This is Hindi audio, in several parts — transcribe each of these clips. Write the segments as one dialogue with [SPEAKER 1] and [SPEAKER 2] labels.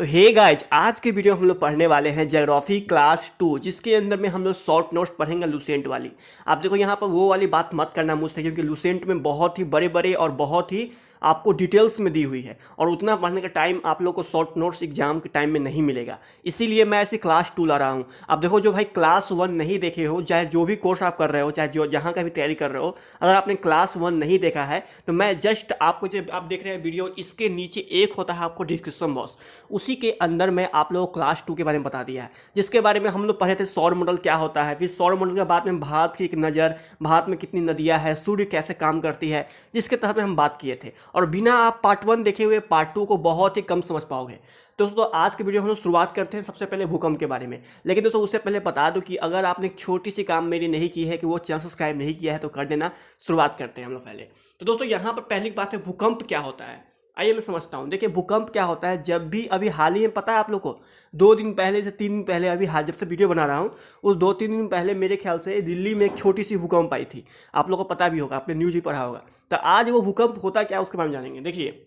[SPEAKER 1] तो हे गाइज, आज के वीडियो में हम लोग पढ़ने वाले हैं ज्योग्राफी क्लास 2, जिसके अंदर में हम लोग शॉर्ट नोट्स पढ़ेंगे लुसेंट वाली। आप देखो यहाँ पर वो वाली बात मत करना मुझसे, क्योंकि लुसेंट में बहुत ही बड़े बड़े और बहुत ही आपको डिटेल्स में दी हुई है और उतना पढ़ने का टाइम आप लोग को शॉर्ट नोट्स एग्जाम के टाइम में नहीं मिलेगा। इसीलिए मैं ऐसे क्लास 2 ला रहा हूँ। अब देखो, जो भाई क्लास 1 नहीं देखे हो, चाहे जो भी कोर्स आप कर रहे हो, चाहे जो जहाँ का भी तैयारी कर रहे हो, अगर आपने क्लास 1 नहीं देखा है तो मैं जस्ट आपको, जो आप देख रहे हैं वीडियो, इसके नीचे एक होता है आपको डिस्क्रिप्शन बॉक्स, उसी के अंदर में आप लोगों को क्लास 2 के बारे में बता दिया है, जिसके बारे में हम लोग पढ़े थे सौर मंडल क्या होता है। फिर सौर मंडल के बाद में भारत की एक नज़र, भारत में कितनी नदियाँ हैं, सूर्य कैसे काम करती है, जिसके तहत में हम बात किए थे। और बिना आप पार्ट 1 देखे हुए पार्ट 2 को बहुत ही कम समझ पाओगे। तो दोस्तों, आज के वीडियो हम लोग शुरुआत करते हैं सबसे पहले भूकंप के बारे में। लेकिन दोस्तों, उससे पहले बता दूं कि अगर आपने छोटी सी काम मेरी नहीं की है कि वो चैनल सब्सक्राइब नहीं किया है तो कर देना। शुरुआत करते हैं हम लोग पहले। तो दोस्तों, यहाँ पर पहली बात है, भूकंप क्या होता है। आइए मैं समझता हूँ। देखिए, भूकंप क्या होता है, जब भी अभी हाल ही में पता है आप लोग को, 2 दिन पहले से 3 दिन पहले, अभी हाल जब से वीडियो बना रहा हूँ उस 2-3 दिन पहले मेरे ख्याल से दिल्ली में एक छोटी सी भूकंप आई थी। आप लोग को पता भी होगा, आपने न्यूज़ भी पढ़ा होगा। तो आज वो भूकंप होता क्या उसके बारे में जानेंगे। देखिए,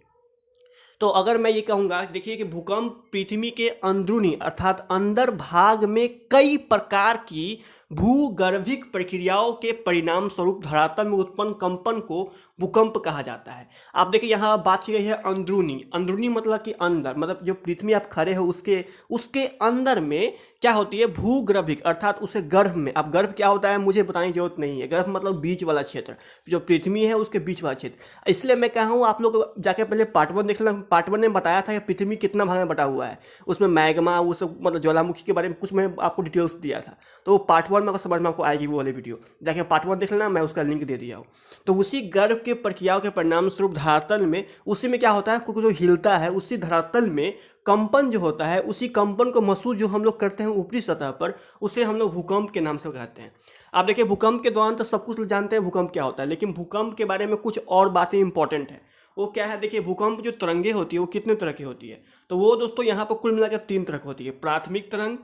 [SPEAKER 1] तो अगर मैं ये कहूँगा, देखिए कि भूकंप पृथ्वी के अंदरूनी अर्थात अंदर भाग में कई प्रकार की भूगर्भिक प्रक्रियाओं के परिणाम स्वरूप धरातल में उत्पन्न कंपन को भूकंप कहा जाता है। आप देखिए, यहाँ बात की गई है अंदरूनी। अंदरूनी मतलब कि अंदर, मतलब जो पृथ्वी आप खड़े हो उसके उसके अंदर में क्या होती है, भूगर्भिक अर्थात उसे गर्भ में। अब गर्भ क्या होता है मुझे बताने की जरूरत नहीं है। गर्भ मतलब बीच वाला क्षेत्र, जो पृथ्वी है उसके बीच वाला क्षेत्र। इसलिए मैं कहा हूँ आप लोग जाके पहले पार्ट 1 देख लेना। पार्ट 1 ने बताया था कि पृथ्वी कितना भाग में बटा हुआ है, उसमें मैग्मा, वो सब मतलब ज्वालामुखी के बारे में कुछ मैं आपको डिटेल्स दिया था। तो वो पार्ट 1 में अगर समझ में आपको आएगी वो वाली वीडियो, जाके पार्ट 1 देख लेना, मैं उसका लिंक दे दिया हूँ। तो उसी गर्भ के प्रक्रियाओं के परिणाम स्वरूप धरातल में, उसी में क्या होता है, क्योंकि जो हिलता है उसी धरातल में कंपन जो होता है, उसी कंपन को महसूस जो हम लोग करते हैं ऊपरी सतह पर, उसे हम लोग भूकंप के नाम से कहते हैं। आप देखिए, भूकंप के दौरान तो सब कुछ लोग जानते हैं भूकंप क्या होता है, लेकिन भूकंप के बारे में कुछ और बातें इंपॉर्टेंट है। वो क्या है, देखिए, भूकंप जो तरंगे होती है वो कितने तरह की होती है। तो वो दोस्तों यहाँ पर कुल मिलाकर 3 तरह की होती है। प्राथमिक तरंग,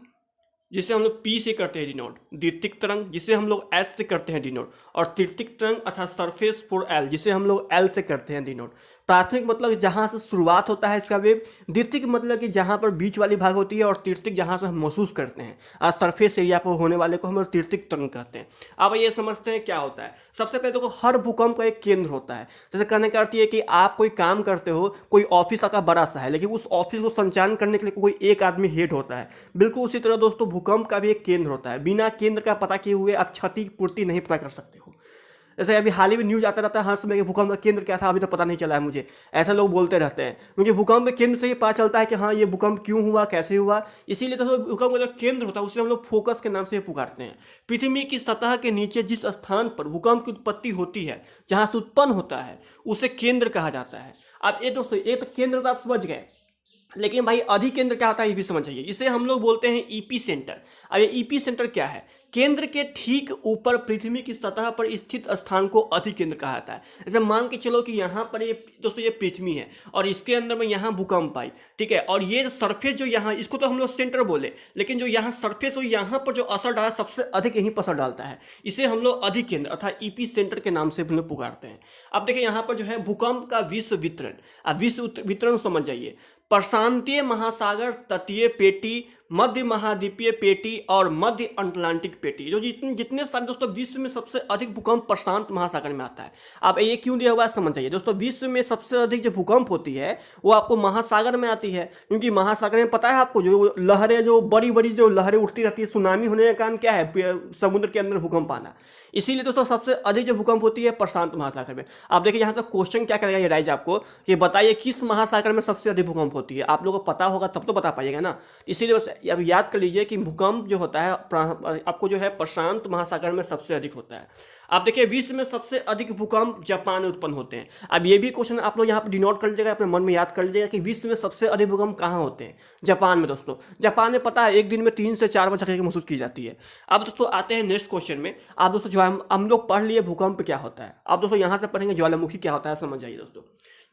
[SPEAKER 1] जिसे हम लोग पी से करते हैं डिनोट, द्वितीयक तरंग जिसे हम लोग एस से करते हैं डिनोट, और तृतीयक तरंग अर्थात सरफेस फॉर एल, जिसे हम लोग एल से करते हैं डिनोट। प्राथमिक मतलब जहाँ से शुरुआत होता है इसका वेव, द्वितीयक मतलब कि जहाँ पर बीच वाली भाग होती है, और तृतीयक जहाँ से हम महसूस करते हैं, और सरफेस एरिया पर होने वाले को हम लोग तृतीयक तरंग कहते हैं। अब ये समझते हैं क्या होता है। सबसे पहले देखो, हर भूकंप का एक केंद्र होता है। जैसे कहने का अर्थ ये कि आप कोई काम करते हो, कोई ऑफिस आपका बड़ा सा है, लेकिन उस ऑफिस को संचालन करने के लिए कोई एक आदमी हेड होता है। बिल्कुल उसी तरह दोस्तों, भूकंप का भी एक केंद्र होता है। बिना केंद्र का पता किए हुए आप क्षति पूर्ति नहीं पता कर सकते हो। जैसे अभी हाल ही में न्यूज आता रहता है हर समय कि भूकंप का केंद्र क्या था, अभी तक पता नहीं चला है मुझे, ऐसा लोग बोलते रहते हैं। क्योंकि भूकंप के केंद्र से ही पता चलता है कि हाँ, ये भूकंप क्यों हुआ, कैसे हुआ। इसीलिए तो भूकंप का जो केंद्र होता है उसे हम लोग फोकस के नाम से पुकारते हैं। पृथ्वी की सतह के नीचे जिस स्थान पर भूकंप की उत्पत्ति होती है, जहाँ से उत्पन्न होता है, उसे केंद्र कहा जाता है। अब ये दोस्तों, ये तो केंद्र तो आप समझ गए, लेकिन भाई अधिकेंद्र क्या होता है ये भी समझ आइए। इसे हम लोग बोलते हैं ईपी सेंटर। अब ये ईपी सेंटर क्या है, केंद्र के ठीक ऊपर पृथ्वी की सतह पर स्थित स्थान को अधिकेंद्र कहा जाता है। जैसे मान के चलो कि यहाँ पर ये दोस्तों ये पृथ्वी है और इसके अंदर में यहाँ भूकंप आई, ठीक है, और ये सरफेस जो यहाँ, इसको तो हम लोग सेंटर बोले, लेकिन जो यहाँ सरफेस हो, यहाँ पर जो असर डाला सबसे अधिक यहीं पर असर डालता है, इसे हम लोग अधिकेंद्र अर्थात ईपी सेंटर के नाम से हम लोग पुकारते हैं। अब देखिए, यहाँ पर जो है भूकंप का विश्व वितरण। अब विश्व वितरण समझ जाइए, प्रशांतीय महासागर तटीय पेटी, मध्य महाद्वीपीय पेटी और मध्य अटलांटिक पेटी, जो जितने जितने सारे दोस्तों विश्व में सबसे अधिक भूकंप प्रशांत महासागर में आता है। अब ये क्यों दिया हुआ है समझ जाइए दोस्तों। विश्व में सबसे अधिक जो भूकंप होती है वो आपको महासागर में आती है, क्योंकि महासागर में पता है आपको, जो लहरें, जो बड़ी बड़ी जो लहरें उठती रहती है, सुनामी होने का कारण क्या है, समुद्र के अंदर भूकंप आना। इसीलिए दोस्तों सबसे अधिक जो भूकंप होती है प्रशांत महासागर में। आप देखिए, यहाँ से क्वेश्चन क्या करेगा ये राइज आपको, कि बताइए किस महासागर में सबसे अधिक भूकंप होती है। आप लोगों को पता होगा तब तो बता पाइएगा ना। इसीलिए बस अब याद कर लीजिए कि भूकंप जो होता है आपको जो है प्रशांत महासागर में सबसे अधिक होता है। आप देखिए, विश्व में सबसे अधिक भूकंप जापान में उत्पन्न होते हैं। अब ये भी क्वेश्चन आप लोग यहाँ पर डिनोट कर लीजिएगा, अपने मन में याद कर लीजिएगा कि विश्व में सबसे अधिक भूकंप कहाँ होते हैं, जापान में। दोस्तों जापान में पता है एक दिन में 3 से 4 बार झटके महसूस की जाती है। अब दोस्तों आते हैं नेक्स्ट क्वेश्चन में। आप दोस्तों जो हम लोग पढ़ लिए भूकंप क्या होता है, आप दोस्तों यहाँ से पढ़ेंगे ज्वालामुखी क्या होता है, समझ जाइए दोस्तों।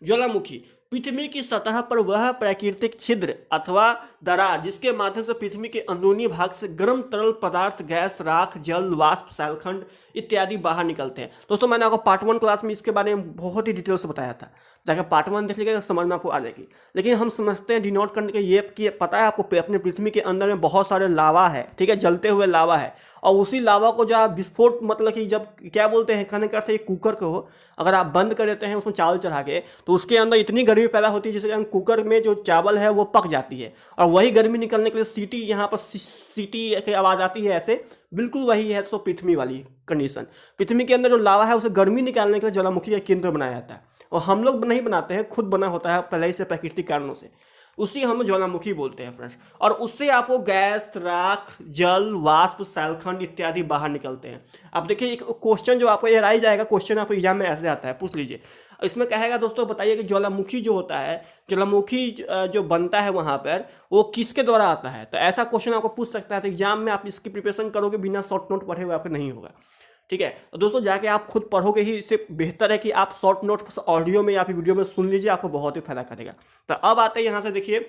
[SPEAKER 1] ज्वालामुखी पृथ्वी की सतह पर वह प्राकृतिक छिद्र अथवा दरार जिसके माध्यम से पृथ्वी के अंदरूनी भाग से गर्म तरल पदार्थ, गैस, राख, जल, वाष्प, शैलखंड इत्यादि बाहर निकलते हैं। दोस्तों मैंने आपको पार्ट 1 क्लास में इसके बारे में बहुत ही डिटेल से बताया था। जाकर पार्ट 1 देख लीजिएगा, समझ में आपको आ जाएगी। लेकिन हम समझते हैं डिनोट करने के ये कि पता है आपको अपने पृथ्वी के अंदर में बहुत सारे लावा है, ठीक है, जलते हुए लावा है, और उसी लावा को जब आप विस्फोट मतलब कि जब क्या बोलते हैं, कहने का अर्थ है कुकर को अगर आप बंद कर देते हैं उसमें चावल चढ़ा के, तो उसके अंदर इतनी गर्मी पैदा होती है जिसके कारण कुकर में जो चावल है वो पक जाती है, और वही गर्मी निकलने के लिए सीटी, यहाँ पर सीटी की आवाज़ आती है ऐसे, बिल्कुल वही है। सो पृथ्वी वाली कंडीशन, पृथ्वी के अंदर जो लावा है उसे गर्मी निकालने के लिए ज्वालामुखी का केंद्र बनाया जाता है, और हम लोग नहीं बनाते हैं, खुद बना होता है पहले ही से प्राकृतिक कारणों से, उसी हम ज्वालामुखी बोलते हैं फ्रेंड्स। और उससे आपको गैस, राख, जल, वाष्प, सैलखंड इत्यादि बाहर निकलते हैं। अब देखिए एक क्वेश्चन जो आपको एराइज जाएगा, क्वेश्चन आपको एग्जाम में ऐसे आता है, पूछ लीजिए। इसमें कहेगा दोस्तों बताइए कि ज्वालामुखी जो होता है, ज्वालामुखी जो बनता है वहाँ पर, वो किसके द्वारा आता है। तो ऐसा क्वेश्चन आपको पूछ सकता है, तो एग्जाम में आप इसकी प्रिपरेशन करोगे बिना शॉर्ट नोट पढ़े हुए आपको नहीं होगा, ठीक है। तो दोस्तों जाके आप खुद पढ़ोगे ही, इससे बेहतर है कि आप शॉर्ट नोट ऑडियो में या फिर वीडियो में सुन लीजिए, आपको बहुत ही फायदा करेगा। तो अब आते हैं यहाँ से, देखिए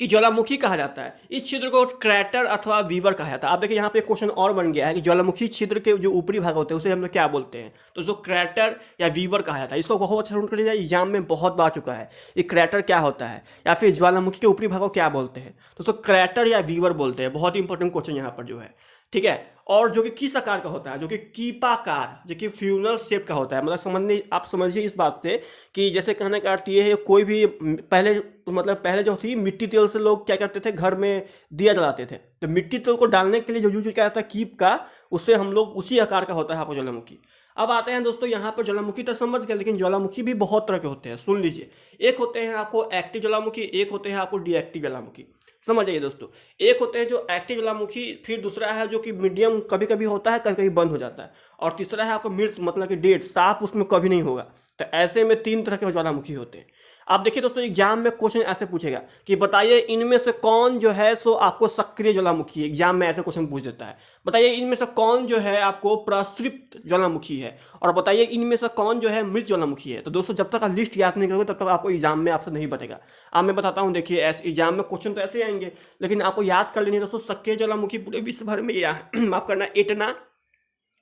[SPEAKER 1] कि ज्वालामुखी कहा जाता है इस छिद्र को क्रैटर अथवा वीवर कहा जाता है। आप देखिए यहाँ पे क्वेश्चन और बन गया है कि ज्वालामुखी छिद्र के जो ऊपरी भाग होते हैं उसे हम लोग क्या बोलते हैं, तो जो क्रैटर या वीवर कहा जाता है। इसको बहुत अच्छा नोट कर लीजिए, एग्जाम में बहुत बार चुका है ये क्रैटर क्या होता है, या फिर ज्वालामुखी के ऊपरी भाग को क्या बोलते हैं, तो उसको क्रैटर या वीवर बोलते हैं। बहुत ही इंपॉर्टेंट क्वेश्चन यहाँ पर जो है, ठीक है। और जो कि किस आकार का होता है, जो कि कीपाकार, जो कि फ्यूनल शेप का होता है। मतलब समझने, आप समझिए इस बात से कि जैसे कहने का अर्थ ये है, कोई भी पहले जो थी मिट्टी तेल से लोग क्या करते थे, घर में दिया जलाते थे, तो मिट्टी तेल को डालने के लिए जो यूज किया जाता है कीप का, उससे हम लोग उसी आकार का होता है आपको ज्वालामुखी। अब आते हैं दोस्तों यहाँ पर, ज्वालामुखी तो समझ गए, लेकिन ज्वालामुखी भी बहुत तरह के होते हैं, सुन लीजिए। एक होते हैं आपको एक्टिव ज्वालामुखी, एक होते हैं आपको डीएक्टिव ज्वालामुखी। समझ जाइए दोस्तों, एक होते हैं जो एक्टिव ज्वालामुखी, फिर दूसरा है जो कि मीडियम कभी कभी होता है, कभी कभी बंद हो जाता है, और तीसरा है आपको मृत, मतलब कि डेड, साफ उसमें कभी नहीं होगा। तो ऐसे में 3 तरह के ज्वालामुखी होते हैं। आप देखिए दोस्तों एग्जाम में क्वेश्चन ऐसे पूछेगा कि बताइए इनमें से कौन जो है सो आपको सक्रिय ज्वालामुखी है। एग्जाम में ऐसे क्वेश्चन पूछ देता है, बताइए इनमें से कौन जो है आपको प्रसृप्त ज्वालामुखी है, और बताइए इनमें से कौन जो है मृत ज्वालामुखी है। तो दोस्तों जब तक आप लिस्ट याद नहीं करोगे तब तक आपको एग्जाम में आपसे नहीं बनेगा। अब मैं बताता हूँ, देखिए ऐसे एग्जाम में क्वेश्चन तो ऐसे आएंगे, लेकिन आपको याद कर लेनी है दोस्तों। सक्रिय ज्वालामुखी पूरे विश्व भर में माफ करना, एटना,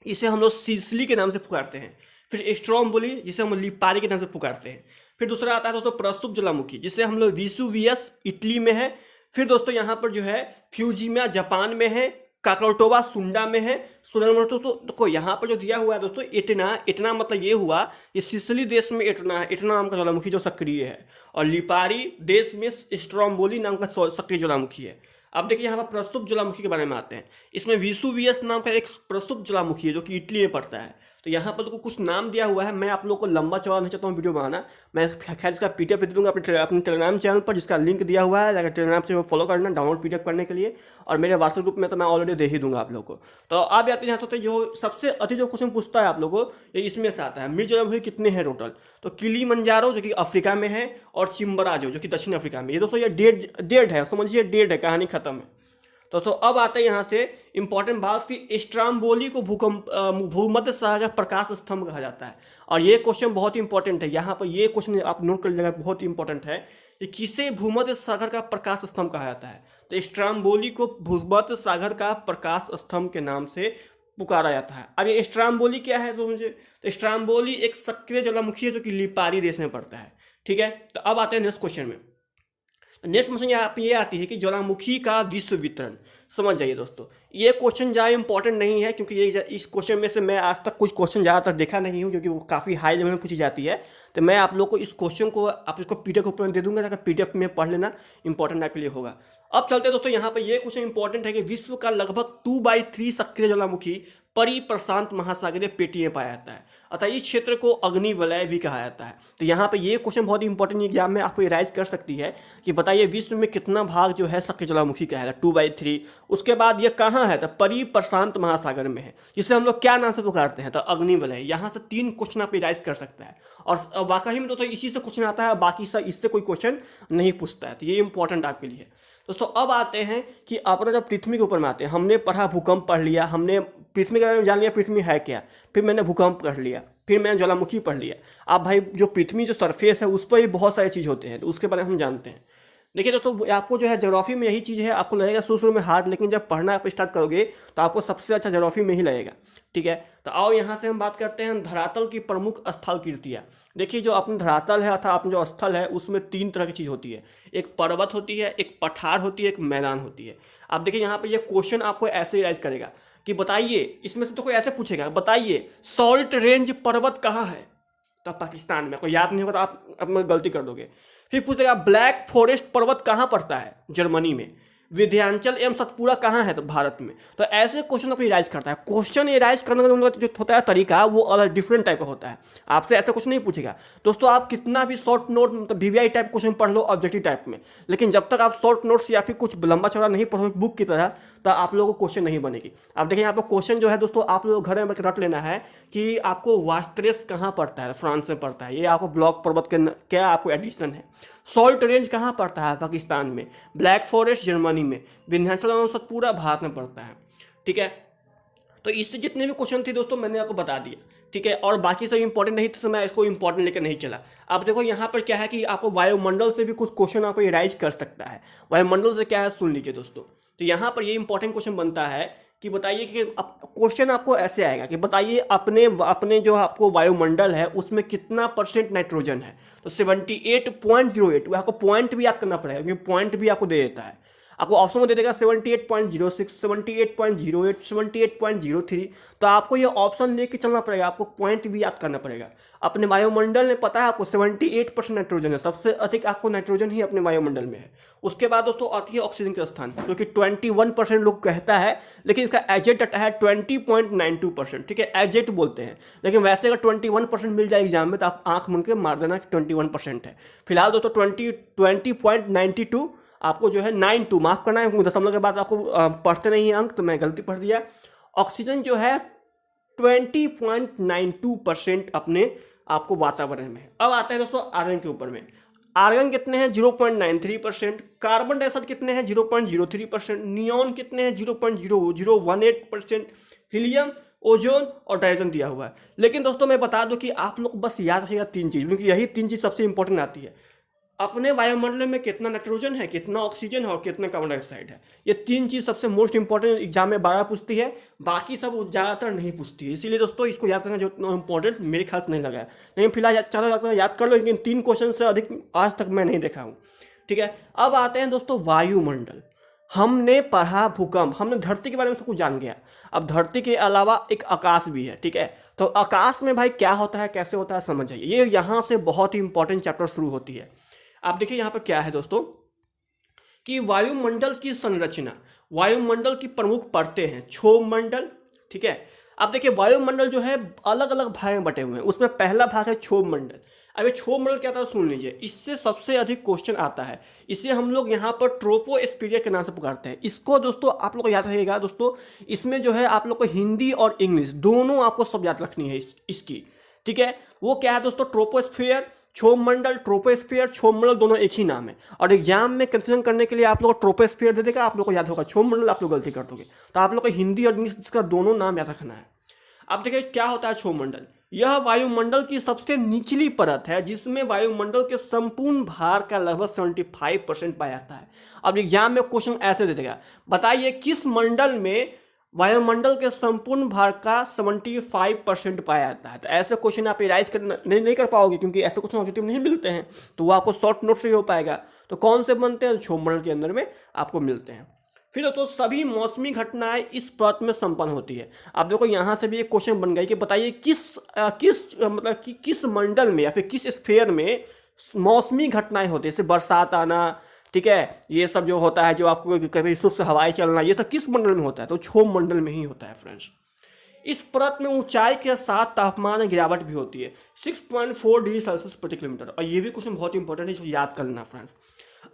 [SPEAKER 1] इसे हम लोग सिसली के नाम से पुकारते हैं। फिर स्ट्रोम्बोली, जिसे हम लिपारी के नाम से पुकारते हैं। फिर दूसरा आता है दोस्तों प्रसुप्त ज्वालामुखी, जिसे हम लोग विसुवियस इटली में है। फिर दोस्तों यहाँ पर जो है फ्यूजिमा जापान में है, काकरोटोवा सुंडा में है, सुनमोटो को यहाँ पर जो दिया हुआ है दोस्तों एटना, एटना मतलब ये हुआ ये सिसिली देश में एटना है, एटना नाम का ज्वालामुखी जो सक्रिय है, और लिपारी देश में स्ट्रोम्बोली नाम का सक्रिय ज्वालामुखी है। अब देखिए यहाँ पर प्रसुप्त ज्वालामुखी के बारे में आते हैं। इसमें विसुवियस नाम का एक प्रसुप्त ज्वालामुखी है जो कि इटली में पड़ता है। तो यहाँ पर तो कुछ नाम दिया हुआ है, मैं आप लोग को लंबा चौड़ा नहीं चाहता हूँ वीडियो बनाना, मैं खैर इसका पीडीएफ दे दूंगा अपने टेलीग्राम चैनल पर, जिसका लिंक दिया हुआ है, अगर टेलीग्राम चैनल फॉलो करना डाउनलोड पीडीएफ करने के लिए, और मेरे व्हाट्सएप ग्रुप में तो मैं ऑलरेडी दे ही दूंगा आप लोग को। तो आप आते हैं यहाँ से, जो सबसे अधिक जो क्वेश्चन पूछता है आप लोगों को, ये इसमें से आता है। मृत ज्वालामुखी कितने हैं टोटल, तो किलीमंजारो जो कि अफ्रीका में है, और चिम्बराजो जो कि दक्षिण अफ्रीका में। ये दोस्तों ये डेड है, समझिए डेड है, कहानी खत्म है दोस्तों। अब आते हैं यहाँ से इंपॉर्टेंट बात कि स्ट्रोम्बोली को भूमध्य सागर प्रकाश स्तंभ कहा जाता है, और ये क्वेश्चन बहुत ही इंपॉर्टेंट है। यहाँ पर ये क्वेश्चन आप नोट कर लीजिएगा, बहुत ही इंपॉर्टेंट है कि किसे भूमध्य सागर का प्रकाश स्तंभ कहा जाता है। तो स्ट्रोम्बोली को भूमध्य सागर का प्रकाश स्तंभ के नाम से पुकारा जाता है। अब ये स्ट्रोम्बोली क्या है तो मुझे, तो स्ट्रोम्बोली एक सक्रिय ज्वालामुखी है जो कि लिपारी देश में पड़ता है, ठीक है। तो अब आते हैं नेक्स्ट क्वेश्चन में। नेक्स्ट क्वेश्चन ये आती है कि ज्वालामुखी का विश्व वितरण। समझ जाइए दोस्तों, ये क्वेश्चन ज़्यादा इंपॉर्टेंट नहीं है, क्योंकि ये इस क्वेश्चन में से मैं आज तक कुछ क्वेश्चन ज़्यादातर देखा नहीं हूँ, क्योंकि वो काफ़ी हाई लेवल में पूछी जाती है। तो मैं आप लोग को इस क्वेश्चन को आप इसको पीडीएफ ऊपर दे दूंगा, ताकि पीडीएफ में पढ़ लेना, इंपॉर्टेंट आपके लिए होगा। अब चलते हैं दोस्तों, यहाँ पर ये क्वेश्चन इंपॉर्टेंट है कि विश्व का लगभग 2/3 सक्रिय ज्वालामुखी परिप्रशांत महासागरीय पेटी में पाया जाता है, अतः इस क्षेत्र को अग्नि वलय भी कहा जाता है। तो यहाँ पे ये क्वेश्चन बहुत इंपॉर्टेंट एग्जाम में आपको राइज कर सकती है कि बताइए विश्व में कितना भाग जो है सक्रिय ज्वालामुखी का है, 2/3। उसके बाद ये कहाँ है, तो परिप्रशांत महासागर में है, जिसे हम लोग क्या नाम से पुकारते हैं, तो अग्नि वलय। यहाँ से 3 क्वेश्चन आप राइज कर सकता है, और वाकई में दोस्तों इसी से क्वेश्चन आता है, बाकी सब इससे कोई क्वेश्चन नहीं पूछता है। तो ये इंपॉर्टेंट आपके लिए। दोस्तों अब आते हैं कि अपना जब पृथ्वी के ऊपर में आते हैं, हमने पढ़ा भूकंप पढ़ लिया, हमने पृथ्वी के बारे में जान लिया पृथ्वी है क्या, फिर मैंने भूकंप पढ़ लिया, फिर मैंने ज्वालामुखी पढ़ लिया। अब भाई जो पृथ्वी जो सरफेस है उस पर ही बहुत सारी चीज़ होते हैं, तो उसके बारे में हम जानते हैं। देखिए दोस्तों, आपको जो है ज्योग्राफी में यही चीज़ है, आपको लगेगा शुरू शुरू में हार्ड, लेकिन जब पढ़ना आप स्टार्ट करोगे तो आपको सबसे अच्छा ज्योग्राफी में ही लगेगा। ठीक है, तो आओ यहाँ से हम बात करते हैं धरातल की प्रमुख स्थल कृतियाँ। देखिए जो अपनी धरातल है अर्थात अपना जो स्थल है उसमें तीन तरह की चीज़ होती है, एक पर्वत होती है, एक पठार होती है, एक मैदान होती है। आप देखिए यहाँ पर ये क्वेश्चन आपको ऐसे राइज करेगा कि बताइए, इसमें से तो कोई ऐसे पूछेगा बताइए सॉल्ट रेंज पर्वत कहाँ है, तो पाकिस्तान में। कोई याद नहीं होगा तो आप अपना गलती कर दोगे। फिर पूछेगा ब्लैक फॉरेस्ट पर्वत कहाँ पड़ता है, जर्मनी में। विंध्याचल एवं सतपुड़ा कहाँ है, तो भारत में। तो ऐसे क्वेश्चन को राइज करता है। क्वेश्चन ये राइज करने का जो होता है तरीका वो अलग डिफरेंट टाइप का होता है। आपसे ऐसा कुछ नहीं पूछेगा दोस्तों, आप कितना भी शॉर्ट नोट मतलब वीवीआई टाइप क्वेश्चन पढ़ लो ऑब्जेक्टिव टाइप में, लेकिन जब तक आप शॉर्ट नोट्स या फिर कुछ लंबा चौड़ा नहीं पढ़ोगे बुक की तरह, तो आप लोगों को क्वेश्चन नहीं बनेगी। आप देखिए यहाँ पर क्वेश्चन जो है दोस्तों, आप लोग घर में रट लेना है कि आपको वास्ट्रेस कहाँ पड़ता है, फ्रांस में पड़ता है। ये आपको ब्लॉक पर्वत के क्या आपको एडिशन है। सॉल्ट रेंज कहाँ पड़ता है, पाकिस्तान में। ब्लैक फॉरेस्ट जर्मनी में। विंध्याचल एवं सतपुड़ा भारत में पड़ता है। ठीक है, तो इससे जितने भी क्वेश्चन थे दोस्तों मैंने आपको बता दिया। ठीक है, और बाकी सब इंपॉर्टेंट नहीं तो मैं इसको इंपॉर्टेंट लेकर नहीं चला। अब देखो यहाँ पर क्या है कि आपको वायुमंडल से भी कुछ क्वेश्चन आपको राइज कर सकता है। वायुमंडल से क्या है सुन लीजिए दोस्तों। तो यहाँ पर ये इंपॉर्टेंट क्वेश्चन बनता है कि बताइए कि क्वेश्चन आपको ऐसे आएगा कि बताइए अपने अपने जो आपको वायुमंडल है उसमें कितना % नाइट्रोजन है। तो 78.08, वो आपको पॉइंट भी याद करना पड़ेगा क्योंकि पॉइंट भी आपको दे देता है। आपको ऑप्शन में दे देगा 78.06, 78.08, 78.03। तो आपको ये ऑप्शन लेके चलना पड़ेगा, आपको पॉइंट भी याद करना पड़ेगा। अपने वायुमंडल में पता है आपको 78% नाइट्रोजन है, सबसे अधिक आपको नाइट्रोजन ही अपने वायुमंडल में है। उसके बाद दोस्तों आती है ऑक्सीजन का स्थान, जो कि 21% लोग कहता है, लेकिन इसका एजेट डाटा है 20.92%। ठीक है, एजेट बोलते हैं, लेकिन वैसे अगर 21% मिल जाए एग्जाम में तो आप आंख मूंद के मार देना कि 21% है। फिलहाल दोस्तों 20.92 आपको जो है 92 माफ करना है, दशमलव के बाद आपको पढ़ते नहीं है अंक, तो मैं गलती पढ़ दिया। ऑक्सीजन जो है 20.92% अपने आपको वातावरण में। अब आता है दोस्तों आर्गन के ऊपर में। आर्गन कितने हैं 0.93%, कार्बन डाइऑक्साइड कितने हैं 0.03%, नियॉन कितने हैं 0.0018%, हीलियम, ओजोन और नाइट्रोजन दिया हुआ है। लेकिन दोस्तों मैं बता दूं कि आप लोग बस याद रखिएगा तीन चीज़, क्योंकि यही तीन चीज़ सबसे इंपॉर्टेंट आती है। अपने वायुमंडल में कितना नाइट्रोजन है, कितना ऑक्सीजन है और कितना कार्बन डाइऑक्साइड है। ये तीन चीज़ सबसे मोस्ट इंपॉर्टेंट एग्जाम में 12 पूछती है, बाकी सब ज़्यादातर नहीं पूछती है। इसीलिए दोस्तों इसको याद करना जो इंपॉर्टेंट मेरे खास नहीं लगा है, लेकिन फिलहाल चलो याद कर लो, लेकिन 3 क्वेश्चन से अधिक आज तक मैं नहीं देखा हूँ। ठीक है, अब आते हैं दोस्तों वायुमंडल। हमने पढ़ा भूकंप, हमने धरती के बारे में सब कुछ जान गया। अब धरती के अलावा एक आकाश भी है। ठीक है, तो आकाश में भाई क्या होता है, कैसे होता है, समझ जाइए। ये यहाँ से बहुत ही इंपॉर्टेंट चैप्टर शुरू होती है। आप देखिए यहाँ पर क्या है दोस्तों कि वायुमंडल की संरचना, वायुमंडल की प्रमुख परतें हैं क्षोभ मंडल। ठीक है, आप देखिए वायुमंडल जो है अलग अलग भाग में बटे हुए हैं, उसमें पहला भाग है क्षोभ मंडल। अब ये क्षोभ मंडल क्या था सुन लीजिए, इससे सबसे अधिक क्वेश्चन आता है। इसे हम लोग यहाँ पर ट्रोपोस्फीयर के नाम से पुकारते हैं। इसको दोस्तों आप लोग को याद रखिएगा दोस्तों, इसमें जो है आप लोग को हिंदी और इंग्लिश दोनों आपको सब याद रखनी है इसकी। ठीक है, वो क्या है दोस्तों ट्रोपोस्फीयर, क्षोभ मंडल। ट्रोपोस्फीयर क्षोभ मंडल दोनों एक ही नाम है, और एग्जाम में कंफ्यूजन करने के लिए आप लोग ट्रोपोस्फीयर दे देगा, आप लोग को याद होगा क्षोभ मंडल, आप लोग गलती कर दोगे। तो आप लोग को हिंदी और इंग्लिश का दोनों नाम याद रखना है। अब देखिए क्या होता है क्षोभ मंडल। यह वायुमंडल की सबसे निचली परत है जिसमें वायुमंडल के संपूर्ण भार का लगभग 75% पाया जाता है। अब एग्जाम में क्वेश्चन ऐसे दे देगा, बताइए किस मंडल में वायुमंडल के संपूर्ण भार का 75% पाया जाता है। तो ऐसे क्वेश्चन आप राइज नहीं कर पाओगे, क्योंकि ऐसे क्वेश्चन ऑब्जेक्टिव नहीं मिलते हैं, तो वो आपको शॉर्ट नोट से ही हो पाएगा। तो कौन से बनते हैं, क्षोभ मंडल के अंदर में आपको मिलते हैं। फिर दोस्तों सभी मौसमी घटनाएं इस परत में संपन्न होती है। आप देखो यहाँ से भी एक क्वेश्चन बन गई कि बताइए किस मंडल में या फिर किस स्फीयर में मौसमी घटनाएं होती है, जैसे बरसात आना। ठीक है, ये सब जो होता है, जो आपको कभी शुष्क हवाएं चलना, ये सब किस मंडल में होता है, तो क्षोभ मंडल में ही होता है फ्रेंड्स। इस परत में ऊंचाई के साथ तापमान में गिरावट भी होती है 6.4 डिग्री सेल्सियस प्रति किलोमीटर। और ये भी क्वेश्चन बहुत इंपॉर्टेंट है, जो याद कर लेना फ्रेंड्स।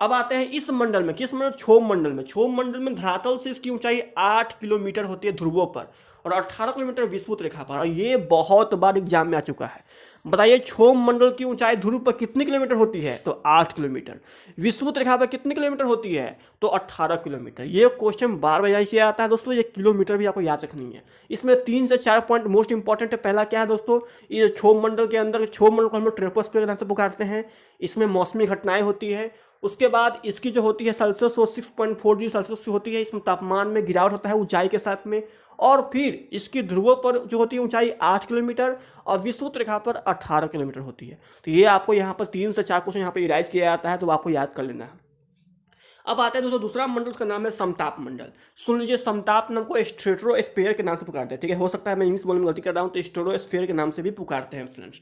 [SPEAKER 1] अब आते हैं इस मंडल में, किस मंडल, क्षोभ मंडल में। क्षोभ मंडल में धरातल से इसकी ऊंचाई 8 किलोमीटर होती है ध्रुवों पर, और 18 किलोमीटर विषुवत रेखा पर। और ये बहुत बार एग्जाम में आ चुका है। बताइए क्षोभ मंडल की ऊंचाई ध्रुव पर कितनी किलोमीटर होती है, तो 8 किलोमीटर। विषुवत रेखा पर कितनी किलोमीटर होती है, तो 18 किलोमीटर। ये क्वेश्चन बार बार किया आता है दोस्तों, ये किलोमीटर भी आपको याद रखनी है। इसमें 3 से 4 पॉइंट मोस्ट इंपॉर्टेंट है। पहला क्या है दोस्तों, ये क्षोभ मंडल के अंदर, क्षोभ मंडल को हम लोग ट्रोपोस्फीयर के नाम से पुकारते हैं। इसमें मौसमी घटनाएं होती है, उसके बाद इसकी जो होती है सेल्सियस वो 6.4 डिग्री सेल्सियस की होती है। इसमें तापमान में गिरावट होता है ऊंचाई के साथ में। और फिर इसकी ध्रुवों पर जो होती है ऊंचाई 8 किलोमीटर और विषुवत रेखा पर 18 किलोमीटर होती है। तो ये आपको यहाँ पर 3 से 4 क्वेश्चन यहाँ पर इराइज किया जाता है, तो आपको याद कर लेना है। अब आते हैं दोस्तों दूसरा मंडल, उसका नाम है समताप मंडल। सुन लीजिए, समताप नाम को स्ट्रेटोस्फीयर के नाम से पुकारते हैं, ठीक है। हो सकता है मैं इंग्लिश बोलने में गलती कर रहा हूँ, तो स्ट्रेटोस्फीयर के नाम से भी पुकारते हैं फ्रेंड्स।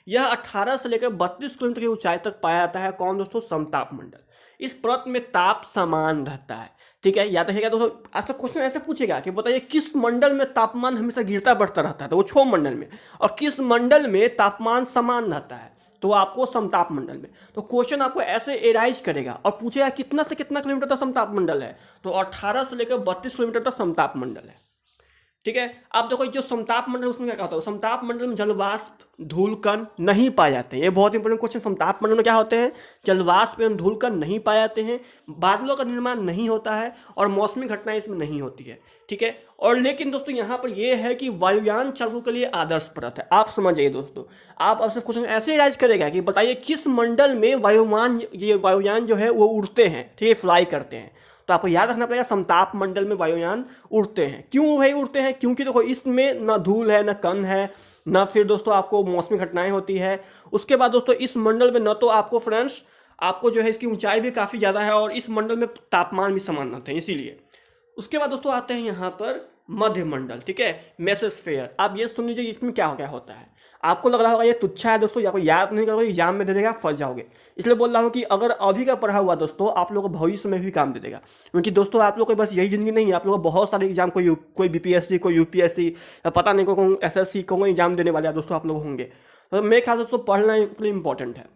[SPEAKER 1] यह 18 से लेकर 32 किलोमीटर की ऊंचाई तक पाया जाता है। कौन दोस्तों? समताप मंडल। इस पर्वत में ताप समान रहता है, ठीक है। याद रखिएगा दोस्तों, ऐसा क्वेश्चन ऐसे पूछेगा कि बताइए किस मंडल में तापमान हमेशा गिरता बढ़ता रहता है, तो वो क्षोभ मंडल में। और किस मंडल में तापमान समान रहता है, तो आपको समताप मंडल में। तो क्वेश्चन आपको ऐसे एराइज करेगा और पूछेगा कितना से कितना किलोमीटर तक समताप मंडल है, तो 18 से लेकर 32 किलोमीटर तक समताप मंडल है, ठीक है। अब देखो जो समताप मंडल उसमें क्या होता है, समताप मंडल में जलवाष्प धूल कण नहीं पाए जाते हैं। ये बहुत इंपॉर्टेंट क्वेश्चन। समताप मंडल में क्या होते हैं? जलवाष्प एवं धूल कण नहीं पाए जाते हैं, बादलों का निर्माण नहीं होता है और मौसमी घटनाएं इसमें नहीं होती है, ठीक है। और लेकिन दोस्तों यहाँ पर यह है कि वायुयान चालकों के लिए आदर्श पर्वत है। आप समझ जाइए दोस्तों, आप आपसे क्वेश्चन ऐसे राइज करेगा कि बताइए किस मंडल में वायुयान जो है वो उड़ते हैं, ठीक है, फ्लाई करते हैं। तो आपको याद रखना पड़ेगा समताप मंडल में वायुयान उड़ते हैं। क्यों भाई उड़ते हैं? क्योंकि देखो इसमें ना धूल है, ना कण है, ना फिर दोस्तों आपको मौसमी घटनाएं होती है। उसके बाद दोस्तों इस मंडल में न तो आपको फ्रेंड्स आपको जो है इसकी ऊंचाई भी काफ़ी ज़्यादा है और इस मंडल में तापमान भी समान रहते हैं, इसीलिए। उसके बाद दोस्तों आते हैं यहाँ पर मध्य मंडल, ठीक है, मेसोस्फेयर। आप ये सुन लीजिए इसमें क्या होता है। आपको लग रहा होगा ये तुच्छा है दोस्तों, या कोई याद नहीं करोगे, एग्जाम में दे देगा, फंस जाओगे। इसलिए बोल रहा हूँ कि अगर अभी का पढ़ा हुआ दोस्तों आप लोगों को भविष्य में भी काम दे देगा। क्योंकि दोस्तों आप लोग को बस यही जिंदगी नहीं है, आप लोग बहुत सारे एग्जाम, कोई बीपीएससी, कोई यूपीएससी, पता नहीं कोई एसएससी कोई एग्जाम देने वाले दोस्तों आप लोग होंगे। तो मेरे ख्याल से दोस्तों पढ़ना इंपॉर्टेंट है।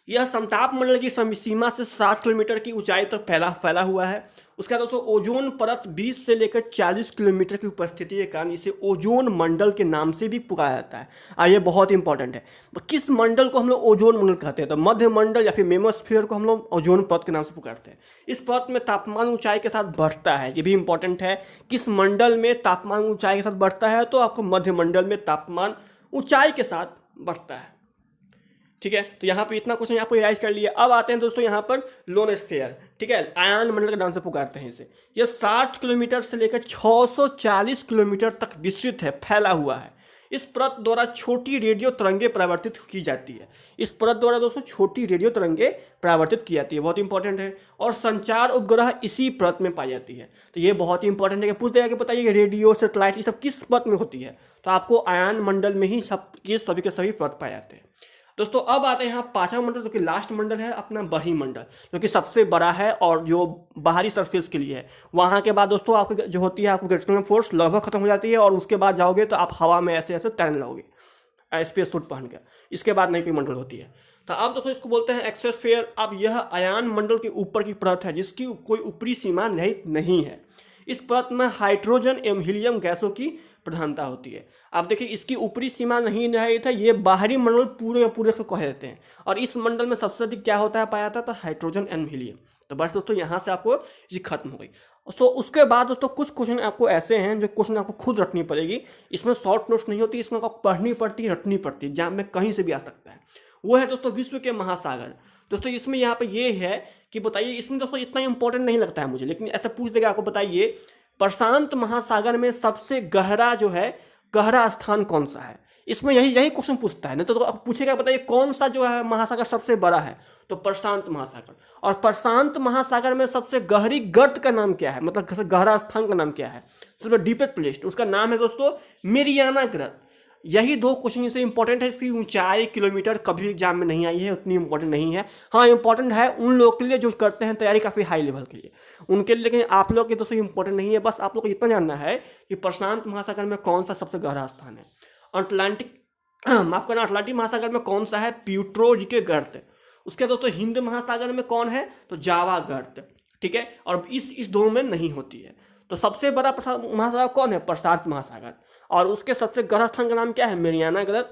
[SPEAKER 1] यह समताप मंडल की सीमा से 60 किलोमीटर की ऊंचाई तक फैला हुआ है। उसके बाद दोस्तों ओजोन परत 20 से लेकर 40 किलोमीटर की उपस्थिति के कारण इसे ओजोन मंडल के नाम से भी पुकारा जाता है। ये बहुत इंपॉर्टेंट है। किस मंडल को हम लोग ओजोन मंडल कहते हैं? तो मध्य मंडल या फिर मेमोस्फीयर को हम लोग ओजोन परत के नाम से पुकारते हैं। इस परत में तापमान ऊंचाई के साथ बढ़ता है, ये भी इंपॉर्टेंट है। किस मंडल में तापमान ऊंचाई के साथ बढ़ता है? तो आपको मध्य मंडल में तापमान ऊंचाई के साथ बढ़ता है, ठीक है। तो यहाँ पे इतना क्वेश्चन आपको रिवाइज कर लिया। अब आते हैं दोस्तों यहाँ पर लोनोस्फेयर, ठीक है, आयन मंडल के नाम से पुकारते हैं इसे। यह 60 किलोमीटर से लेकर 640 किलोमीटर तक विस्तृत है, फैला हुआ है। इस परत द्वारा छोटी रेडियो तरंगे परावर्तित की जाती है। इस परत द्वारा दोस्तों छोटी रेडियो तरंगे परावर्तित की जाती है, बहुत इंपॉर्टेंट है। और संचार उपग्रह इसी परत में पाई जाती है। तो ये बहुत इंपॉर्टेंट है कि पूछ देगा कि बताइए रेडियो, सैटेलाइट, ये सब किस परत में होती है? तो आपको आयन मंडल में ही सभी के सभी परत पाए जाते हैं। दोस्तों अब आते हैं यहाँ पांचवा मंडल, जो कि लास्ट मंडल है अपना बहिमंडल, जो कि सबसे बड़ा है और जो बाहरी सरफेस के लिए है। वहाँ के बाद दोस्तों आपको जो होती है, आपको ग्रेविटेशनल फोर्स लगभग खत्म हो जाती है और उसके बाद जाओगे तो आप हवा में ऐसे ऐसे तैरने लगोगे स्पेस सूट पहन कर। इसके बाद नई कोई मंडल होती है। तो अब दोस्तों इसको बोलते हैं एक्सोस्फीयर। अब यह आयन मंडल के ऊपर की परत है जिसकी कोई ऊपरी सीमा नहीं है। इस परत में हाइड्रोजन एवं हीलियम गैसों की प्रधानता होती है। आप देखिए इसकी ऊपरी सीमा नहीं था, ये बाहरी मंडल पूरे को कह देते हैं। और इस मंडल में सबसे अधिक क्या होता है पाया जाता है? तो हाइड्रोजन एंड हीलियम। तो बस दोस्तों यहाँ से आपको ये खत्म हो गई। सो उसके बाद दोस्तों कुछ क्वेश्चन आपको ऐसे हैं जो क्वेश्चन आपको खुद रटनी पड़ेगी। इसमें शॉर्ट नोट्स नहीं होती, इसमें आपको पढ़नी पड़ती है, रटनी पड़ती है, एग्जाम में कहीं से भी आ सकता है। वो है दोस्तों विश्व के महासागर। दोस्तों इसमें यहाँ पे ये है कि बताइए, इसमें दोस्तों इतना इंपॉर्टेंट नहीं लगता है मुझे, लेकिन ऐसा पूछ देगा आपको, बताइए प्रशांत महासागर में सबसे गहरा स्थान कौन सा है? इसमें यही क्वेश्चन पूछता है ना। तो पूछेगा बताइए कौन सा जो है महासागर सबसे बड़ा है? तो प्रशांत महासागर। और प्रशांत महासागर में सबसे गहरी गर्त का नाम क्या है, मतलब सबसे गहरा स्थान का नाम क्या है? सबसे डीपेस्ट प्लेस, उसका नाम है दोस्तों मेरियाना गर्त। यही दो क्वेश्चन से इंपॉर्टेंट है। इसकी ऊंचाई किलोमीटर कभी एग्जाम में नहीं आई है, उतनी इंपॉर्टेंट नहीं है। हाँ इंपॉर्टेंट है उन लोगों के लिए जो करते हैं तैयारी काफ़ी हाई लेवल के लिए, उनके लिए। लेकिन आप लोग के दोस्तों इंपॉर्टेंट नहीं है। बस आप लोग को इतना जानना है कि प्रशांत महासागर में कौन सा सबसे गहरा स्थान है। माफ करना, अटलांटिक महासागर में कौन सा है? प्यूट्रोरिके गर्त। उसके दोस्तों हिंद महासागर में कौन है? तो जावा गर्त, ठीक है। और इस दोनों में नहीं होती है। तो सबसे बड़ा महासागर कौन है? प्रशांत महासागर। और उसके सबसे गहरा स्थान का नाम क्या है? मेरियाना गर्त,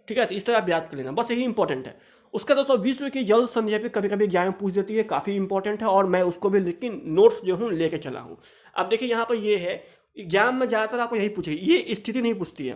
[SPEAKER 1] ठीक है। तो इस तरह आप याद कर लेना, बस यही इंपॉर्टेंट है। उसका दोस्तों विश्व की जल संधि पे कभी कभी एग्जाम पूछ देती है, काफ़ी इंपॉर्टेंट है। और मैं उसको भी लेकिन नोट्स जो हूँ लेके चला हूँ। अब देखिए यहाँ पर ये है, एग्जाम में ज़्यादातर आपको यही पूछेगी, ये स्थिति नहीं पूछती है।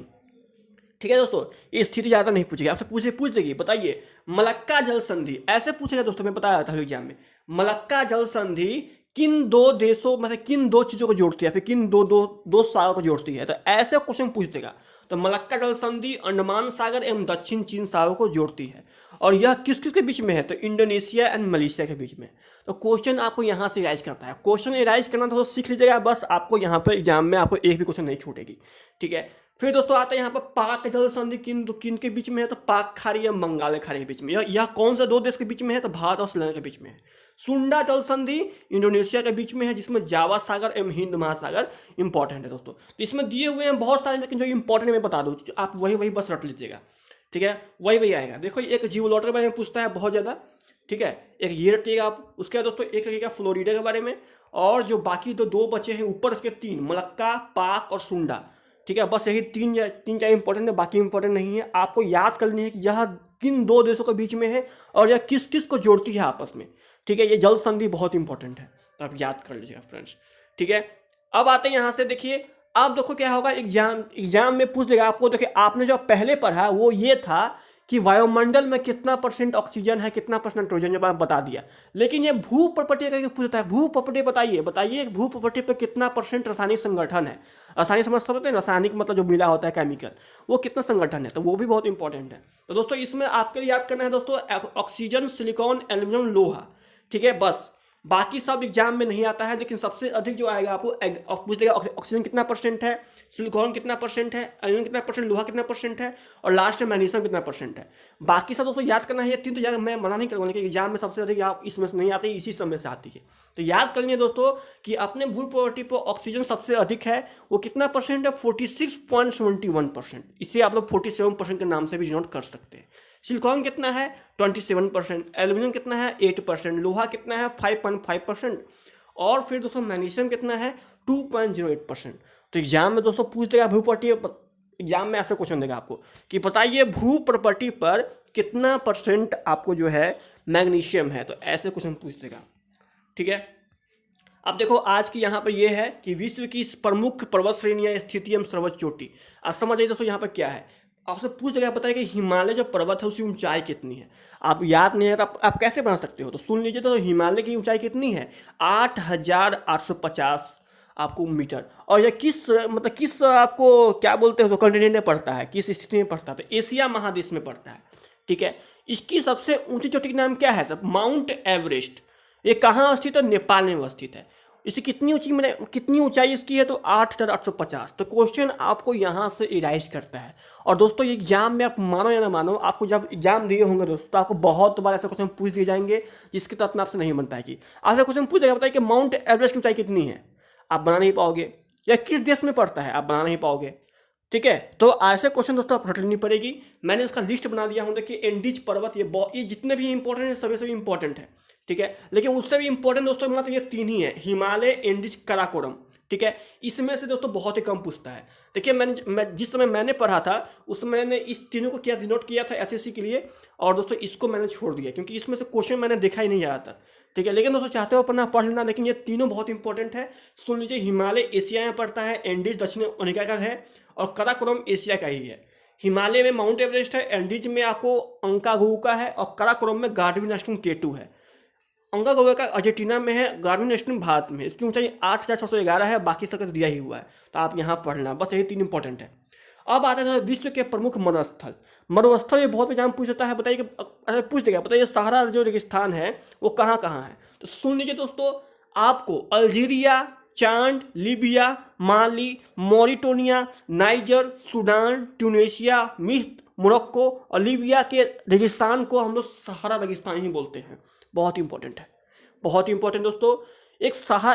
[SPEAKER 1] ठीक है दोस्तों, ये स्थिति ज़्यादा नहीं पूछेगी, आपसे पूछ देगी बताइए मलक्का जल संधि, ऐसे पूछेगा दोस्तों, मैं बताया था एग्जाम में। मलक्का जल संधि किन दो देशों मतलब किन दो चीज़ों को जोड़ती है, फिर किन दो सागरों को जोड़ती है, तो ऐसे क्वेश्चन पूछ देगा। तो मलक्का जल संधि अंडमान सागर एवं दक्षिण चीन सागर को जोड़ती है, और यह किस किस के बीच में है, तो इंडोनेशिया एंड मलेशिया के बीच में। तो क्वेश्चन आपको यहाँ से इराइज करता है, क्वेश्चन इराइज करना तो सीख लीजिएगा, बस आपको यहाँ पर एग्जाम में आपको एक भी क्वेश्चन नहीं छूटेगी। ठीक है, फिर दोस्तों आता है यहाँ पर पाक जल संधि किन के बीच में है, तो पाक खाड़ी या बंगाल खाड़ी के बीच में। यह कौन सा दो देश के बीच में है, तो भारत और श्रीलंका के बीच में है। सुंडा जल संधि इंडोनेशिया के बीच में है, जिसमें जावा सागर एवं हिंद महासागर इंपॉर्टेंट है दोस्तों। तो इसमें दिए हुए हैं बहुत सारे, लेकिन जो इंपॉर्टेंट मैं बता दूँ, आप वही बस रट लीजिएगा। ठीक है, वही आएगा। देखो एक जियोलॉटर के बारे में पूछता है बहुत ज़्यादा, ठीक है, एक ये रखिएगा आप। उसके बाद दोस्तों एक रखिएगा फ्लोरिडा के बारे में, और जो बाकी तो दो बचे हैं ऊपर उसके तीन, मलक्का, पाक और सुंडा। ठीक है, बस यही तीन चार इंपॉर्टेंट है, बाकी इंपॉर्टेंट नहीं है। आपको याद करनी है कि यह किन दो देशों के बीच में है और यह किस किस को जोड़ती है आपस में। ठीक है, ये जल संधि बहुत इंपॉर्टेंट है, तो आप याद कर लीजिएगा फ्रेंड्स। ठीक है, अब आते हैं यहाँ से, देखिए अब देखो क्या होगा, एग्जाम में पूछ देगा आपको। देखिए आपने जो पहले पढ़ा वो ये था कि वायुमंडल में कितना % ऑक्सीजन है, कितना % नाइट्रोजन, जब आप बता दिया। लेकिन ये भू प्रॉपर्टी करके पूछता है, भू प्रॉपर्टी बताइए भू प्रॉपर्टी पर कितना % रासायनिक संगठन है। रासायनिक समझ सकते हैं, रासायनिक मतलब जो मिला होता है केमिकल, वो कितना संगठन है, तो वो भी बहुत इंपॉर्टेंट है। तो दोस्तों इसमें आपके लिए याद करना है दोस्तों, ऑक्सीजन, सिलिकॉन, एल्यूमिनियम, लोहा। ठीक है, बस बाकी सब एग्जाम में नहीं आता है, लेकिन सबसे अधिक जो आएगा आपको पूछ देगा ऑक्सीजन कितना % है, सिलिकॉन कितना % है, एल्यूमिनियम कितना %, लोहा कितना % है, और लास्ट में मैग्नीशियम कितना % है। बाकी सब दोस्तों याद करना है, ये तीन तो याद मैं मना नहीं करूँगा, लेकिन एग्जाम में सबसे अधिक आप इसमें से नहीं आती, इसी समय से आती है। तो याद कर लीजिए दोस्तों कि अपने भू प्रॉपर्टी पर ऑक्सीजन सबसे अधिक है, वो कितना % है, 46.71%। इसे आप लोग 47% के नाम से भी डिनोट कर सकते हैं। सिलिकॉन कितना है, 27%, एल्यूमिनियम कितना है, 8%, लोहा कितना है, 5.5%, और फिर दोस्तों मैग्नीशियम कितना है, 2.08%। तो एग्जाम में दोस्तों पूछ देगा भू प्रॉपर्टी, एग्जाम में ऐसा क्वेश्चन देगा आपको कि बताइए भू प्रॉपर्टी पर कितना % आपको जो है मैग्नीशियम है, तो ऐसे क्वेश्चन पूछ देगा। ठीक है, अब देखो आज की यहाँ पर ये है कि विश्व की प्रमुख पर्वत श्रेणियाँ, स्थिति एवं सर्वोच्च चोटी। अब समझ आइए दोस्तों यहाँ पर क्या है, आपसे पूछ देगा बताइए कि हिमालय जो पर्वत है उसकी ऊंचाई कितनी है। आप याद नहीं है तो आप कैसे बना सकते हो, तो सुन लीजिए। तो हिमालय की ऊंचाई कितनी है, 8,850 आपको मीटर। और यह किस आपको क्या बोलते हैं उसको, कॉन्टिनेंट में पड़ता है, किस स्थिति में पड़ता है, तो एशिया महादेश में पड़ता है। ठीक है, इसकी सबसे ऊंची चोटी का नाम क्या है, तो माउंट एवरेस्ट। ये कहाँ स्थित है, नेपाल में स्थित है। इसे कितनी ऊंचाई इसकी है, तो 8,850। तो क्वेश्चन आपको यहाँ से इराइज करता है। और दोस्तों ये एग्जाम में आप मानो या ना मानो, आपको जब एग्जाम दिए होंगे दोस्तों, तो आपको बहुत बार ऐसे क्वेश्चन पूछ दिए जाएंगे जिसके तहत में आपसे नहीं बन पाएगी। आपसे क्वेश्चन पूछ जाएगा बताइए कि माउंट एवरेस्ट की ऊंचाई कितनी है, आप बना नहीं पाओगे, या किस देश में पड़ता है, आप बना नहीं पाओगे। ठीक है, तो ऐसे क्वेश्चन दोस्तों आप रटनी पड़ेगी। मैंने इसका लिस्ट बना दिया हूँ, देखिए एंडीज पर्वत, ये जितने भी इंपॉर्टेंट है सभी इंपॉर्टेंट है। ठीक है, लेकिन उससे भी इंपॉर्टेंट दोस्तों मात्र ये तीन ही है, हिमालय, एंडीज, काराकोरम। ठीक है, इसमें से दोस्तों बहुत ही कम पूछता है। देखिए मैं जिस समय मैंने पढ़ा था उस मैंने इस तीनों को क्या डिनोट किया था एसएससी के लिए, और दोस्तों इसको मैंने छोड़ दिया क्योंकि इसमें से क्वेश्चन मैंने देखा ही नहीं जा रहा था। ठीक है, लेकिन दोस्तों चाहते हो पढ़ना पढ़ लेना, लेकिन ये तीनों बहुत इंपॉर्टेंट है। सुन लीजिए, हिमालय एशिया में पड़ता है, एंडीज दक्षिण अमेरिका का है, और काराकोरम एशिया का ही है। हिमालय में माउंट एवरेस्ट है, एंडीज में आपको अंकागुआ है, और काराकोरम में गार्डविन नेशनल K2 है। अंकागुआ का अर्जेंटीना में है, गार्डविन नेशनल भारत में। इसकी ऊंचाई 8,611 है, बाकी सबका तो दिया ही हुआ है, तो आप यहाँ पढ़ना, बस यही तीन इंपॉर्टेंट है। अब आता है विश्व के प्रमुख मरुस्थल ये बहुत एग्जाम पूछ सकता है, बताइए कि पूछ देगा बताइए सहारा जो रेगिस्तान है वो कहाँ कहाँ है। तो सुन लीजिए दोस्तों, आपको अल्जीरिया, चांद, लीबिया, माली, मॉरिटानिया, नाइजर, सूडान, ट्यूनीशिया, मिस्र, मोरक्को और लीबिया के रेगिस्तान को हम लोग सहारा रेगिस्तान ही बोलते हैं। बहुत इंपॉर्टेंट है, बहुत इंपॉर्टेंट दोस्तों।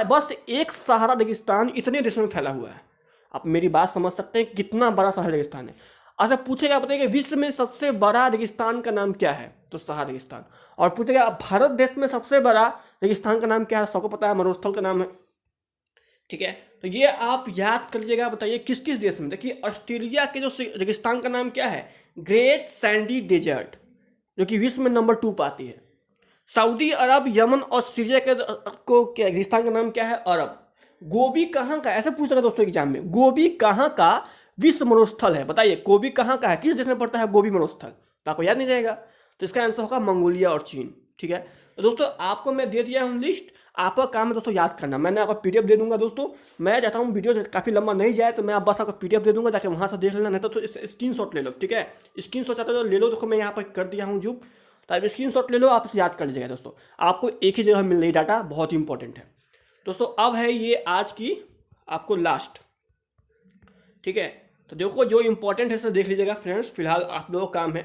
[SPEAKER 1] बस एक सहारा रेगिस्तान इतने देशों में फैला हुआ है। आप मेरी बात समझ सकते हैं कितना बड़ा सहारा रेगिस्तान है। अच्छा पूछेगा बताइए विश्व में सबसे बड़ा रेगिस्तान का नाम क्या है, तो सहारा रेगिस्तान। और पूछेगा भारत देश में सबसे बड़ा रेगिस्तान का नाम क्या है, सबको पता है मरुस्थल का नाम है। ठीक है, तो ये आप याद कर लीजिएगा। बताइए किस किस देश में, देखिए ऑस्ट्रेलिया के जो रेगिस्तान का नाम क्या है, ग्रेट सैंडी डेजर्ट, जो कि विश्व में नंबर 2 पर आती है। सऊदी अरब, यमन और सीरिया के रेगिस्तान का नाम क्या है, अरब। गोबी कहाँ का, ऐसे पूछ सकता दोस्तों एग्जाम में, गोबी कहाँ का विश्व मरुस्थल है। बताइए गोबी कहाँ का है, किस देश में पड़ता है गोबी मरुस्थल? तो आपको याद नहीं रहेगा, तो इसका आंसर होगा मंगोलिया और चीन। ठीक है, तो दोस्तों आपको मैं दे दिया हूँ लिस्ट, आपका काम है दोस्तों याद करना। मैंने आपको पीडीएफ दे दूंगा दोस्तों। मैं चाहता हूँ वीडियो काफ़ी लंबा नहीं जाए, तो मैं आप बस आपको पीडीएफ दे दूंगा, जाके वहाँ से देख लेना, नहीं तो स्क्रीनशॉट ले लो। ठीक है, स्क्रीनशॉट चाहते हो तो ले लो, देखो मैं यहाँ पर कर दिया हूँ जूम, तो आप स्क्रीनशॉट ले लो, आप इसे याद कर लीजिएगा दोस्तों। आपको एक ही जगह मिल रही डाटा, बहुत ही इंपॉर्टेंट है दोस्तों। अब है ये आज की आपको लास्ट। ठीक है, तो देखो जो इंपॉर्टेंट है इसे देख लीजिएगा फ्रेंड्स, फिलहाल आप लोगों का काम है।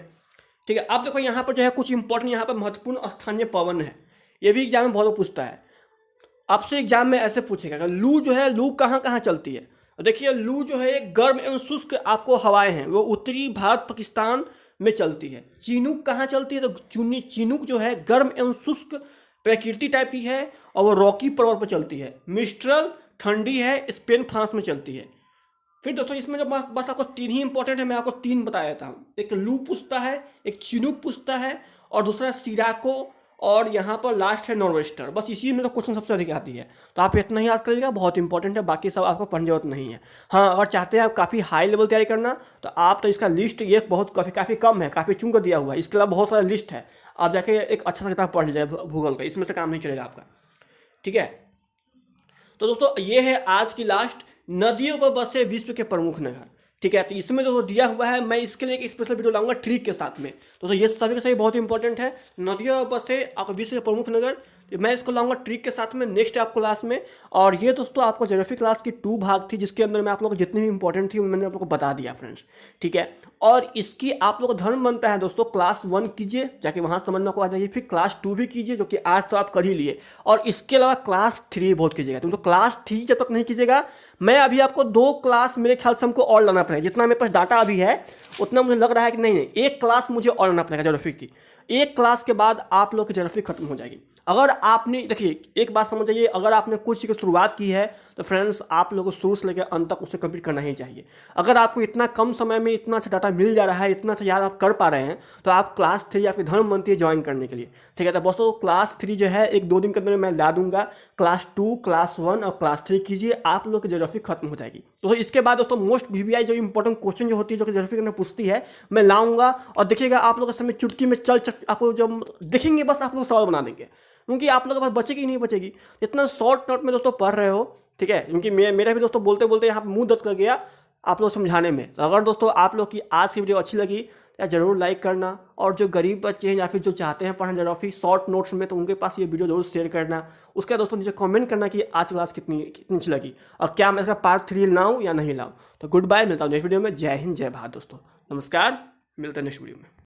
[SPEAKER 1] ठीक है, अब देखो यहाँ पर जो है कुछ इंपॉर्टेंट, यहाँ पर महत्वपूर्ण स्थानीय पवन है, ये भी एग्जाम में बहुत पूछता है। आपसे एग्जाम में ऐसे पूछेगा कि लू जो है, लू कहाँ कहाँ चलती है? तो देखिए लू जो है एक गर्म एवं शुष्क आपको हवाएं हैं, वो उत्तरी भारत पाकिस्तान में चलती है। चीनुक कहाँ चलती है? तो चीनुक जो है गर्म एवं शुष्क प्रकृति टाइप की है और वो रॉकी पर्वत पर चलती है। मिस्ट्रल ठंडी है, स्पेन फ्रांस में चलती है। फिर दोस्तों इसमें जो बस आपको तीन ही इंपॉर्टेंट है, मैं आपको तीन बताया देता हूँ। एक लू पूछता है, एक चिनूक पूछता है, और दूसरा सिराको, और यहाँ पर लास्ट है नॉर्वेस्टर। बस इसी में तो क्वेश्चन सबसे अधिक आती है, तो आप इतना ही याद करिएगा, बहुत इंपॉर्टेंट है, बाकी सब आपको पढ़ने जरूरत नहीं है। हाँ, अगर चाहते हैं आप काफ़ी हाई लेवल तैयारी करना, तो आप तो इसका लिस्ट ये बहुत काफ़ी कम है, काफ़ी चुन कर दिया हुआ है, इसके अलावा बहुत सारा लिस्ट है। आप जाके एक अच्छा सा किताब पढ़ लीजिए भूगोल का, इसमें से काम नहीं चलेगा आपका। ठीक है, तो दोस्तों ये है आज की लास्ट, नदियों पर बसे विश्व के प्रमुख नगर। ठीक है, तो इसमें जो दिया हुआ है, मैं इसके लिए एक स्पेशल वीडियो लाऊंगा ट्रिक के साथ में। दोस्तों ये सभी का सभी बहुत इंपॉर्टेंट है, नदियों पर बसे आप विश्व के प्रमुख नगर, मैं इसको लाऊंगा ट्रिक के साथ में नेक्स्ट आपको क्लास में। और ये दोस्तों आपको ज्योग्राफी क्लास की 2 भाग थी, जिसके अंदर मैं आप लोगों को जितनी भी इंपॉर्टेंट थी मैंने आप लोगों को बता दिया फ्रेंड्स। ठीक है, और इसकी आप लोगों को धर्म बनता है दोस्तों, क्लास 1 कीजिए, जाके वहाँ समझ में आपको आ जाएगी, फिर क्लास 2 भी कीजिए, जो कि आज तो आप कर ही लिए, और इसके अलावा क्लास 3 बहुत कीजिएगा। तो क्लास 3 जब तक नहीं कीजिएगा, मैं अभी आपको 2 क्लास मेरे ख्याल से हमको और लाना पड़ेगा, जितना मेरे पास डाटा अभी है उतना मुझे लग रहा है कि नहीं, एक क्लास मुझे और लाना पड़ेगा ज्योग्राफी की। एक क्लास के बाद आप लोग की ज्योग्राफी खत्म हो जाएगी। अगर आपने, देखिए एक बात समझ जाइए, अगर आपने कुछ चीज़ की शुरुआत की है तो फ्रेंड्स आप लोगों को शुरू से लेकर अंत तक उसे कंप्लीट करना ही चाहिए। अगर आपको इतना कम समय में इतना अच्छा डाटा मिल जा रहा है, इतना अच्छा याद आप कर पा रहे हैं, तो आप क्लास 3 आपकी धर्म बनती है ज्वाइन करने के लिए। ठीक है, तो दोस्तों क्लास 3 जो है 1-2 दिन के अंदर मैं ला दूंगा। क्लास 2, क्लास 1 और क्लास 3 कीजिए, आप लोग की ज्योग्राफी खत्म हो जाएगी। तो इसके बाद दोस्तों मोस्ट VVI जो इंपॉर्टेंट क्वेश्चन जो होती है, जो कि ज्योग्राफी के अंदर पूछती है, मैं लाऊंगा, और देखिएगा आप लोग के समय चुटकी में आपको जब देखेंगे बस आप लोग सवाल बना देंगे, क्योंकि आप लोगों के पास बचेगी नहीं बचेगी। इतना शॉर्ट नोट में दोस्तों पढ़ रहे हो। ठीक है, क्योंकि मेरा भी दोस्तों बोलते बोलते यहाँ मुंह दर्द कर गया आप लोग समझाने में। तो अगर दोस्तों आप लोग की आज की वीडियो अच्छी लगी तो ज़रूर लाइक करना, और जो गरीब बच्चे हैं या फिर जो चाहते हैं पढ़ना ज्योग्राफी शॉर्ट नोट्स में, तो उनके पास ये वीडियो जरूर शेयर करना। उसका दोस्तों नीचे कमेंट करना कि आज क्लास कितनी अच्छी लगी, और क्या मैं इसका पार्ट 3 लाऊं या नहीं लाऊं। तो गुड बाय, मिलता हूँ नेक्स्ट वीडियो में। जय हिंद, जय भारत दोस्तों, नमस्कार, मिलते हैं नेक्स्ट वीडियो में।